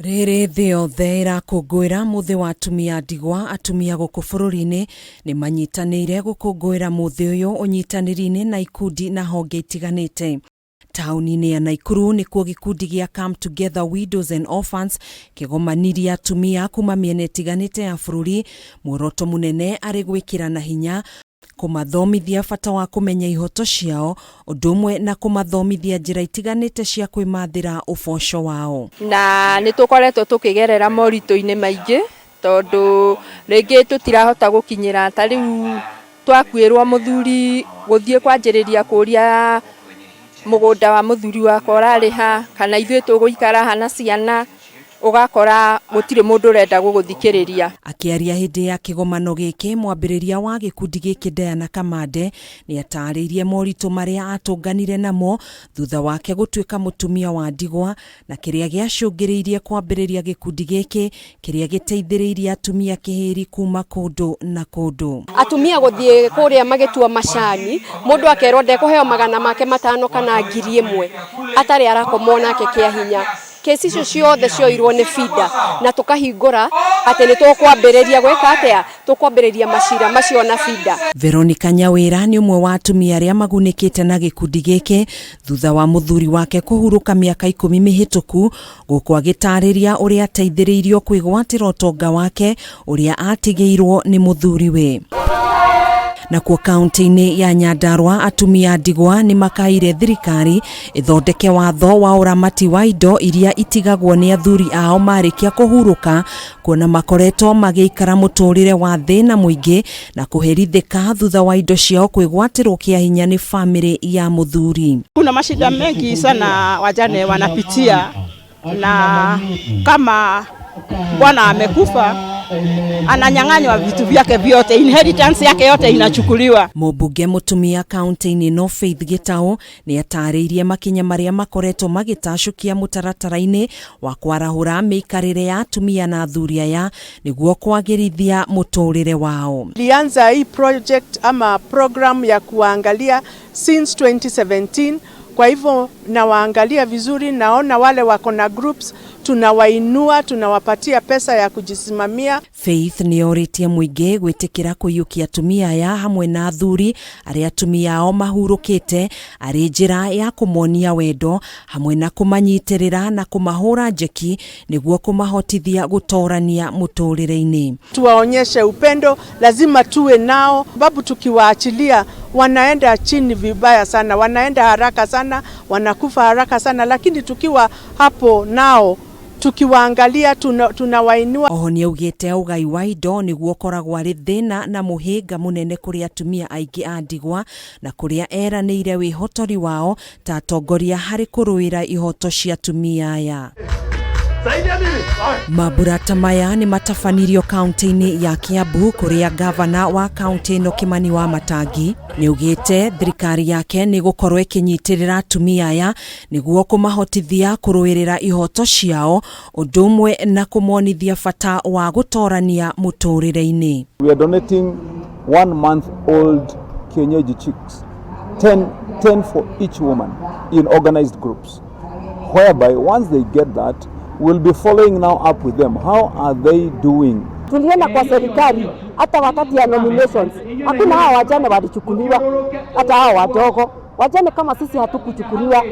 Riri thii yothe irakungwira muthi wa atumia ndigwa atumia guku bururi-ini ni manyitanire gukungwira muthi uyu unyitaniri-ini na ikundi na honge itiganite. Tauni-ini ya NAIKURU nikuo gikundi gia Come Together Widows and Orphans kigomanirie atumia kuma miena itiganite ya bururi. Muoroto munene ari gwikirana hinya kumathomithia bata wa kumenya ihoto ciao UNDU na kumathomithia njira itiganite cia kwimathira uboco wao. Na nitukoretwo tukigerera morito-ini maingi tondu ringi tutirahota gukinyira ta riu twakwirwo muthuri guthie kwanjiriria kuria mugunda wa muthuri wakwa urariha kana ithuĩ tuguikara hana ciana ugakora gutire mundu urenda guguthikiriria. Akiaria hindi ya kigomano giki mwambiriria wa gikundi giki Diana Kamande ni atariirie morito maria atunganire namo thutha wake gutuika mutumia wa ndigwa na kiria giacungiriirie kwambiriria gikundi giki kiria giteithiriirie atumia kihiri kuma kundu na kundu. Atumia guthie kuria magitua macani mundu akerwo ndekuheo magana make 5 kana 1000 atari arakomona ke kia hinya. Kesi icio ciothe cioirwo ni FIDA na tukahingura ati ni tukwambiriria gwika atia tukwambiriria macira macio na FIDA. Veronica Nyawira ni umwe wa atumia aria magunikite na gikundi giki thutha wa muthuri wake kuhuruka miaka 10 mihituku guku agitariria uria ateithiriirio kwigwatira utonga wake uria atigeirwo ni muthuriwe. Na kwa kaunti-ini ya Nyandarua atumia ndigwa ni makaire thirikari ithondeke watho wa uramati wa indo iria itigagwo ni athuri ao marikia kuhuruka kuona makoretwo magiikara muturire wa thina muingi na kuherithika thutha wa indo ciao kwigwatirwo kia hinya ni family ya muthuri. Kuna mashida mengi sana wajane wanapitia, na kama bwana amekufa ananyang'anywa vitu vyake vyote, inheritance yake yote inachukuliwa. Mubunge mutumia kaunti-ini no Faith Gitau ni atariirie makinya maria makoretwo magitashukia mutaratara-ini wa kwarahura miikarire ya atumia na athuri aya niguo kwagirithia muturire wao. Lianza hii project ama program ya kuangalia since 2017. Kwa hivyo nawaangalia vizuri, naona wale wako na groups tunawainua, tunawapatia pesa ya kujisimamia. Faith ni oritie muingi gwitikira kuyukia atumia ya hamwe na athuri aria atumia ao mahurukite ari njira ya kumonia wendo hamwe na kumanyitirira na kumahura njeki niguo kumahotithia gutorania muturire-ini. Tuwaonyeshe upendo, lazima tuwe nao, sababu tukiwaachilia wanaenda chini vibaya sana, wanaenda haraka sana, wanakufa haraka sana, lakini tukiwa hapo nao tukiwaangalia tunawainua. Oho ni augite ugai wa indo niguo koragwo ari thina na muhinga munene kuri atumia aingi a ndigwa na kuria eraniire wihotori wao ta atongoria hari kuruira ihoto cia atumia aya. Mabura maya ni matafanirio kaunti-ini ya Kiambu kuria gavana wa kaunti ino Kimani wa Matangi ni ugite thirikari yake ni gukorwo ikinyitirira atumia aya niguo kumahotithia kuruirira ihoto ciao UNDU na kumonithia bata wa gutorania muturire-ini. We are donating 1 month old kienyeji chicks, 10 for each woman in organized groups, whereby once they get that we'll be following now up with them. How are they doing? Tuliona kwa serikali hata wakati ya nominations hakuna hao wajane walichukuliwa, hata hao wadogo wajane kama sisi hatukuchukuliwa.